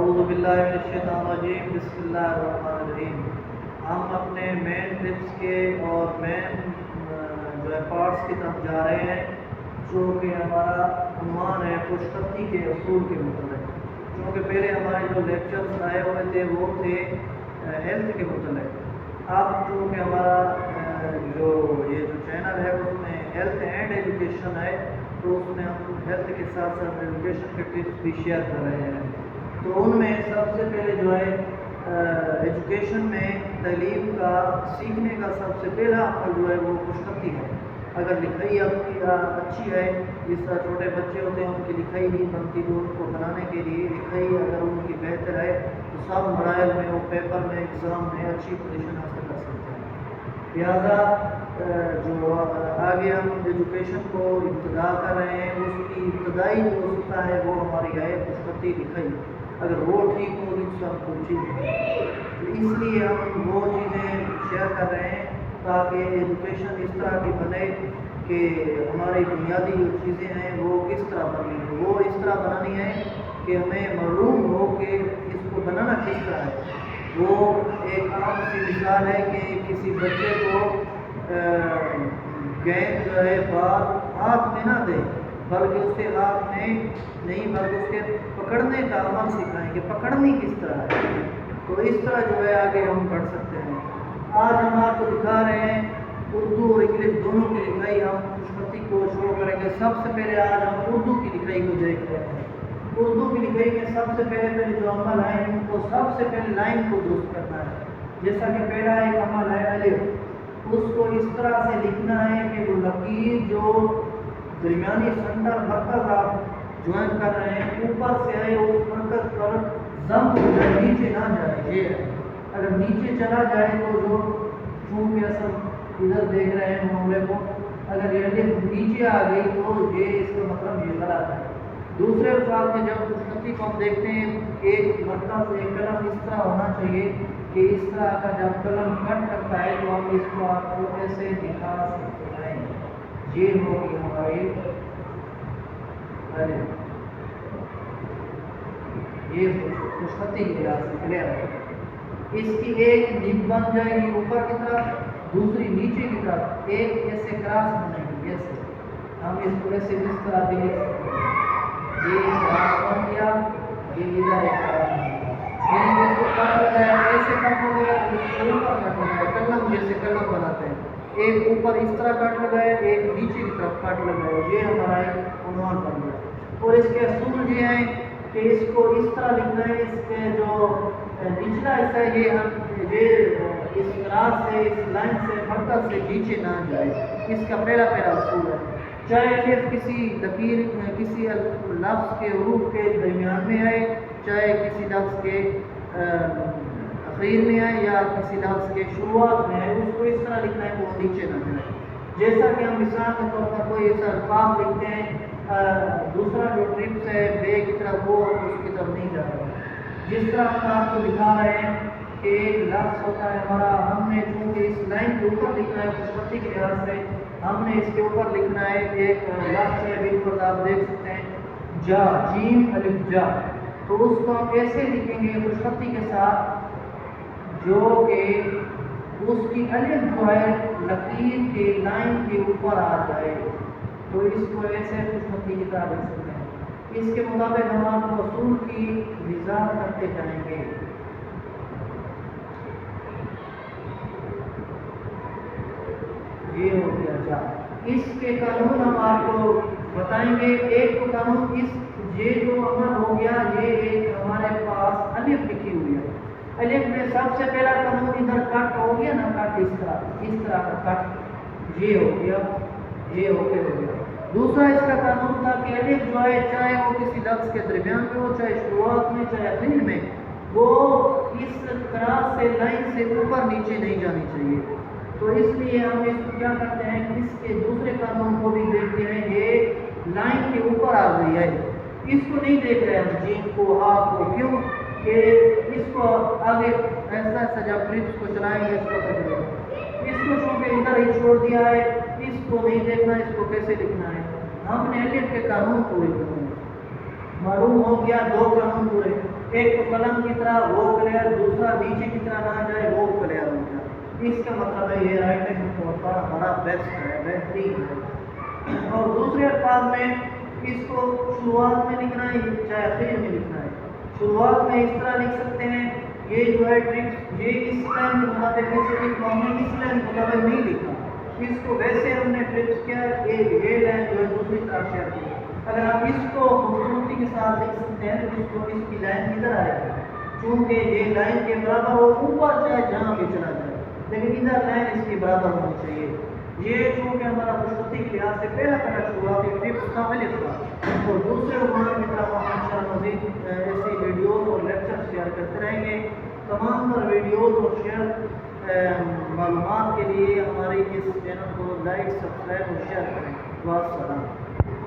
اعوذ باللہ من الشیطان الرجیم بسم اللہ الرحمن الرحیم۔ ہم اپنے مین ٹپس کے اور مین جو ہے پارٹس کی طرف جا رہے ہیں، جو کہ ہمارا عنوان ہے خوش خطی کے اصول کے متعلق۔ کیونکہ پہلے ہمارے جو لیکچرز آئے ہوئے تھے وہ تھے ہیلتھ کے متعلق۔ اب چونکہ ہمارا جو چینل ہے اس میں ہیلتھ اینڈ ایجوکیشن ہے، تو اس میں ہم ہیلتھ کے ساتھ ساتھ ایجوکیشن کے ٹپس بھی شیئر کر رہے ہیں۔ تو ان میں سب سے پہلے جو ہے ایجوکیشن میں تعلیم کا سیکھنے کا سب سے پہلا عمل جو ہے وہ خوش خطی ہے۔ اگر لکھائی آپ کی اچھی ہے، جس طرح چھوٹے بچے ہوتے ہیں ان کی لکھائی نہیں بنتی، تو ان کو بنانے کے لیے لکھائی اگر ان کی بہتر ہے تو سب مراحل میں وہ پیپر میں ایگزام میں اچھی پوزیشن حاصل کر سکتے ہیں۔ لہٰذا جو آگے ہم ایجوکیشن کو ابتدا کر رہے ہیں، اس کی ابتدائی جو ہوتا ہے وہ ہماری ہے خوش خطی لکھائی۔ اگر وہ ٹھیک ہوگی تو سب کچھ ٹھیک ہے۔ تو اس لیے ہم وہ چیزیں شیئر کر رہے ہیں تاکہ ایجوکیشن اس طرح کی بنے کہ ہماری بنیادی جو چیزیں ہیں وہ کس طرح بننی ہے، وہ اس طرح بنانی ہے کہ ہمیں معلوم ہو کہ اس کو بنانا کس طرح ہے۔ وہ ایک عام سی مثال ہے کہ کسی بچے کو گیند جو ہے بال ہاتھ میں نہ دیں، بلکہ اس کے ہاتھ میں نہیں بلکہ اس کے پکڑنے کا عمل سکھائیں کہ پکڑنی کس طرح ہے۔ تو اس طرح جو ہے آگے ہم بڑھ سکتے ہیں۔ آج ہم آپ کو دکھا رہے ہیں اردو اور انگلش دونوں کی لکھائی۔ ہم خوش خطی کو شروع کریں گے۔ سب سے پہلے آج ہم اردو کی لکھائی کو دیکھ رہے ہیں۔ اردو کی لکھائی میں سب سے پہلے جو عمل ہے ان کو سب سے پہلے لائن کو درست کرنا ہے۔ جیسا کہ پہلا ایک عمل ہے الف، اس کو اس طرح سے لکھنا ہے کہ وہ لکیر جو درمیانی سنٹر مرکز آپ جوائن کر رہے ہیں اوپر سے آئے اس مرکز پر ضم ہو جائے، نیچے نہ جائے۔ یہ ہے اگر نیچے چلا جائے تو جو چونکہ اصل ادھر دیکھ رہے ہیں معاملے کو، اگر یہ الف نیچے آ گئی تو یہ اس کا مطلب یہ غلط ہے۔ دوسرے الفاظ میں جب خوش خطی کو ہم دیکھتے ہیں، ایک مرکز ایک قلم اس طرح ہونا چاہیے کہ اس طرح کا جب قلم کٹ کرتا ہے تو ہم اس کو آپ کو ایسے دکھا سکتے ہیں۔ یہ ہوگی ہماری یہ خوش خطی کی لحاظ سے کلیئر ہے۔ اس کی ایک نب بن جائے گی اوپر کی طرف، دوسری نیچے کی طرف، ایک ایسے کراس بنے گی۔ جیسے ہم اس کو ایسے اس طرح بھی لکھ سکتے ہیں، یہ کراس بن گیا، یہ ادھر ایک کراس بن گیا، یعنی اس کو کٹ لگایا ایسے کٹ ہو گیا، اس کو اوپر کٹ لگایا، قلم جیسے قلم بناتے ہیں، ایک اوپر اس طرح کٹ لگایا، ایک نیچے کی طرف کٹ لگایا، یہ ہمارا ایک عنوان بن گیا۔ اور اس کے اصول یہ ہیں کہ اس کو اس طرح لکھنا ہے، اس کے جو نچلا حصہ ہے یہ اس کراس سے اس لائن سے مرکز سے نیچے نہ جائے۔ اس کا پہلا اصول ہے۔ چاہے الف کسی لکیر کسی لفظ کے حروف کے درمیان میں آئے، چاہے کسی لفظ کے اخیر میں آئے یا کسی لفظ کے شروعات میں آئے، اس کو اس طرح لکھنا ہے کہ وہ نیچے نہ جائے۔ جیسا کہ ہم مثال کے طور پر کوئی ایسا الفاظ لکھتے ہیں، دوسرا جو ٹرپس ہے بے کی طرف وہ اس کی طرف نہیں جا رہا۔ جس طرح ہم آپ کو دکھا رہے ہیں کہ ایک لفظ ہوتا ہے ہمارا، ہم نے چونکہ اس لائن کے اوپر لکھنا ہے خوش خطی کے لحاظ سے، ہم نے اس کے اوپر لکھنا ہے ایک لفظ ہے، بالکل آپ دیکھ سکتے ہیں جا، جیم الف جا، تو اس کو ہم ایسے لکھیں گے خوش خطی کے ساتھ جو کہ اس کی الف جو ہے لکیر کے لائن کے اوپر آ جائے، تو اس کو ایسے خوش خطی کی طرح لکھ سکتے ہیں۔ اس کے مطابق ہم آپ کو اصول کی وضاحت کرتے جائیں گے۔ یہ ہو گیا جا، اس کے قانون ہم آپ کو بتائیں گے۔ ایک تو قانون یہ جو عمل ہو گیا، یہ ایک ہمارے پاس الف لکھی ہوئی ہے، الف میں سب سے پہلا قانون ادھر کٹ ہو گیا نا، کٹ اس طرح کا کٹ، یہ ہو گیا، یہ ہو گیا۔ دوسرا اس کا قانون تھا کہ الف جو ہے چاہے وہ کسی لفظ کے درمیان میں ہو، چاہے شروعات میں، چاہے آخر میں، وہ اس کراس سے لائن سے اوپر نیچے نہیں جانی چاہیے۔ تو اس لیے ہم اس کو کیا کرتے ہیں، اس کے دوسرے قانون کو بھی دیکھتے ہیں، یہ لائن کے اوپر آ گئی ہے، اس کو نہیں دیکھ رہے ہم جیم کو ہاں کو، کیوں کہ اس کو آگے ایسا ایسا جب ٹرپس کو چلائیں گے اس کو پکڑے گا، اس کو چونکہ ادھر ہی چھوڑ دیا ہے، اس کو نہیں دیکھنا اس کو کیسے لکھنا ہے۔ ہم نے الف کے قانون پورے کرنے، معلوم ہو گیا دو قانون پورے۔ ایک تو قلم کی طرح وہ کلیئر، دوسرا نیچے کی طرح نہ جائے وہ کلیئر ہو جائے. اس کا مطلب ہے یہ رائٹنگ طور پر ہمارا بیسٹ ہے، بہترین ہے. اور دوسرے الفاظ میں اس کو شروعات میں لکھنا ہے چاہے آخر میں لکھنا ہے. شروعات میں اس طرح لکھ سکتے ہیں، یہ جو ہے ٹرکس یہ اس لائن کے مطابق ہے، اس لائن کے مطابق نہیں لکھا، اس کو ویسے ہم نے ٹرکس کیا یہ لائن جو ہے دوسری طرف شیئر کی. اگر آپ اس کو خوبصورتی کے ساتھ لکھ سکتے ہیں تو اس کو اس کی لائن کدھر آئے گی، چونکہ یہ لائن کے برابر ہو اوپر چاہے جہاں بھی چلا جائے، لیکن ادھر لائن اس کی برابر ہونی چاہیے. یہ چونکہ ہمارا خوبصورتی کے لحاظ سے پہلا شروعاتی ٹرکس کا الف تھا. اور دوسرے عنوان کی طرف ہم انشاءاللہ مزید ایسی ویڈیوز اور لیکچر شیئر کرتے رہیں گے. تمام تر ویڈیوز اور شیئر معلومات کے لیے ہماری اس چینل کو لائک، سبسکرائب اور شیئر کریں. والسلام.